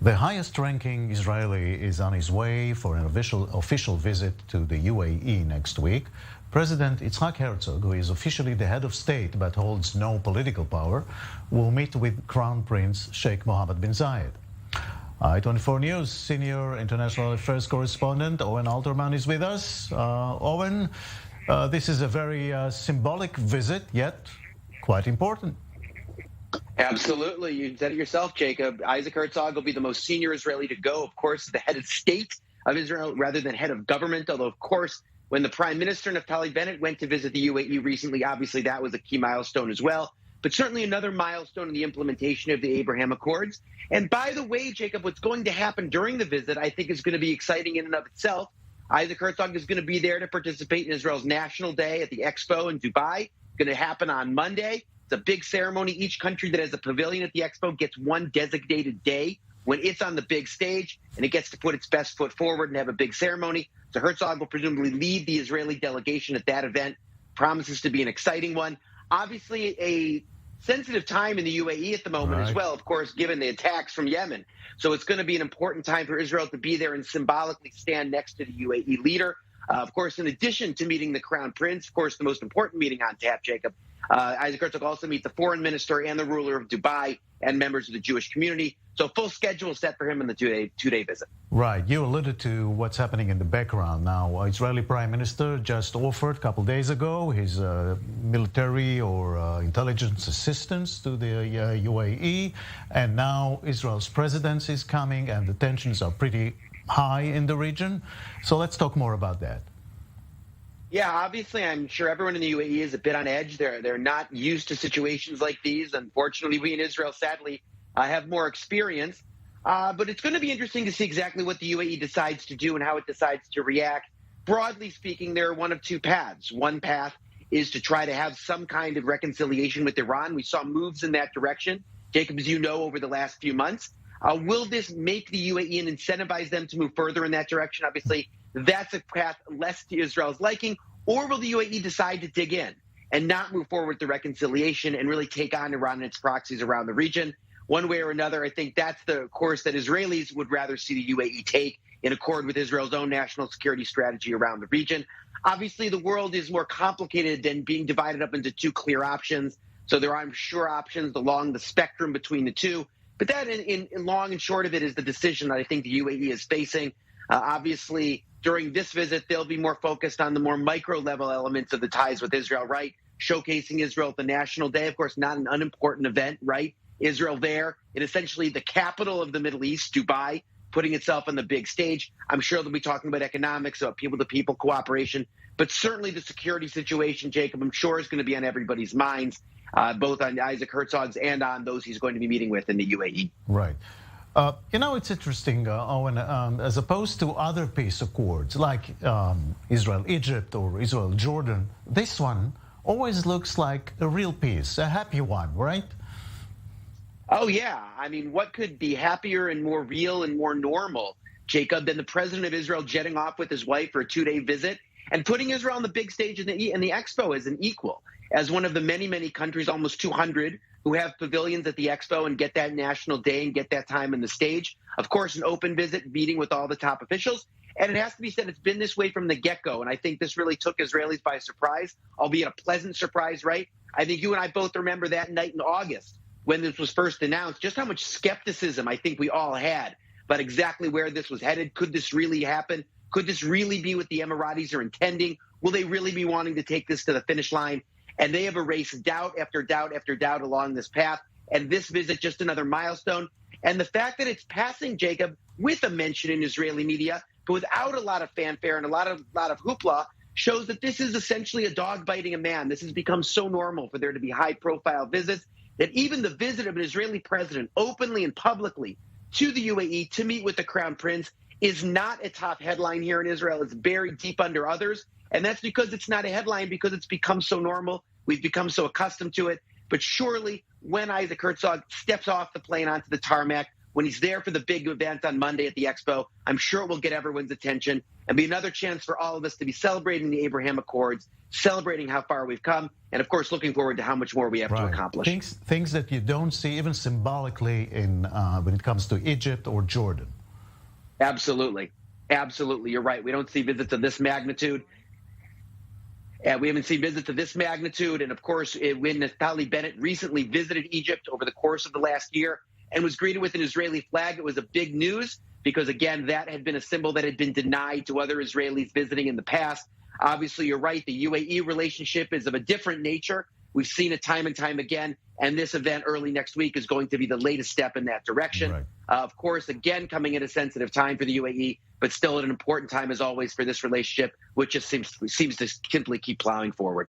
The highest-ranking Israeli is on his way for an official visit to the UAE next week. President Yitzhak Herzog, who is officially the head of state but holds no political power, will meet with Crown Prince Sheikh Mohammed bin Zayed. I24 News senior international affairs correspondent Owen Alterman is with us. Owen, this is a very symbolic visit, yet quite important. Absolutely. You said it yourself, Jacob. Isaac Herzog will be the most senior Israeli to go, of course, the head of state of Israel rather than head of government, although, of course, when the Prime Minister, Naftali Bennett, went to visit the UAE recently, obviously that was a key milestone as well. But certainly another milestone in the implementation of the Abraham Accords. And by the way, Jacob, what's going to happen during the visit, I think, is going to be exciting in and of itself. Isaac Herzog is going to be there to participate in Israel's National Day at the Expo in Dubai. It's going to happen on Monday. It's a big ceremony. Each country that has a pavilion at the Expo gets one designated day when it's on the big stage, and it gets to put its best foot forward and have a big ceremony. So Herzog will presumably lead the Israeli delegation at that event. Promises to be an exciting one. Obviously, a sensitive time in the UAE at the moment as well, of course, given the attacks from Yemen. So it's going to be an important time for Israel to be there and symbolically stand next to the UAE leader. Of course, in addition to meeting the Crown Prince, of course, the most important meeting on tap, Jacob, Isaac Herzog also meet the foreign minister and the ruler of Dubai and members of the Jewish community. So full schedule set for him in the two-day visit. Right. You alluded to what's happening in the background. Now, Israeli Prime Minister just offered a couple days ago his military or intelligence assistance to the UAE. And now Israel's presidency is coming and the tensions are pretty high in the region. So let's talk more about that. Yeah, obviously, I'm sure everyone in the UAE is a bit on edge. They're not used to situations like these. Unfortunately, we in Israel, sadly, have more experience. But it's going to be interesting to see exactly what the UAE decides to do and how it decides to react. Broadly speaking, there are one of two paths. One path is to try to have some kind of reconciliation with Iran. We saw moves in that direction, Jacob, as you know, over the last few months. Will this make the UAE and incentivize them to move further in that direction? Obviously, that's a path less to Israel's liking. Or will the UAE decide to dig in and not move forward with the reconciliation and really take on Iran and its proxies around the region? One way or another, I think that's the course that Israelis would rather see the UAE take in accord with Israel's own national security strategy around the region. Obviously, the world is more complicated than being divided up into two clear options. So there are, I'm sure, options along the spectrum between the two. But that, in long and short of it, is the decision that I think the UAE is facing. Obviously, during this visit, they'll be more focused on the more micro-level elements of the ties with Israel, right? Showcasing Israel at the National Day, of course, not an unimportant event, right? Israel there in essentially the capital of the Middle East, Dubai, putting itself on the big stage. I'm sure they'll be talking about economics, about people-to-people cooperation. But certainly the security situation, Jacob, I'm sure is going to be on everybody's minds, both on Isaac Herzog's and on those he's going to be meeting with in the UAE. Right. You know, it's interesting, Owen, as opposed to other peace accords like Israel-Egypt or Israel-Jordan, this one always looks like a real peace, a happy one, right? Oh, yeah. I mean, what could be happier and more real and more normal, Jacob, than the president of Israel jetting off with his wife for a two-day visit and putting Israel on the big stage in the Expo as an equal, as one of the many, many countries, almost 200, who have pavilions at the Expo and get that national day and get that time on the stage. Of course, an open visit, meeting with all the top officials. And it has to be said, it's been this way from the get-go. And I think this really took Israelis by surprise, albeit a pleasant surprise, right? I think you and I both remember that night in August when this was first announced, just how much skepticism I think we all had about exactly where this was headed. Could this really happen? Could this really be what the Emiratis are intending? Will they really be wanting to take this to the finish line? And they have erased doubt after doubt after doubt along this path. And this visit, just another milestone. And the fact that it's passing, Jacob, with a mention in Israeli media, but without a lot of fanfare and a lot of hoopla, shows that this is essentially a dog biting a man. This has become so normal for there to be high-profile visits that even the visit of an Israeli president openly and publicly to the UAE to meet with the Crown Prince is not a top headline here in Israel. It's buried deep under others. And that's because it's not a headline, because it's become so normal. We've become so accustomed to it. But surely when Isaac Herzog steps off the plane onto the tarmac, when he's there for the big event on Monday at the Expo, I'm sure it will get everyone's attention and be another chance for all of us to be celebrating the Abraham Accords, celebrating how far we've come, and of course, looking forward to how much more we have to accomplish. Things that you don't see even symbolically in when it comes to Egypt or Jordan. Absolutely. Absolutely. You're right. We don't see visits of this magnitude. We haven't seen visits of this magnitude. And of course, when Naftali Bennett recently visited Egypt over the course of the last year and was greeted with an Israeli flag, it was a big news because, again, that had been a symbol that had been denied to other Israelis visiting in the past. Obviously, you're right. The UAE relationship is of a different nature. We've seen it time and time again. And this event early next week is going to be the latest step in that direction. Right. Of course, again, coming at a sensitive time for the UAE, but still at an important time, as always, for this relationship, which just seems to simply keep plowing forward.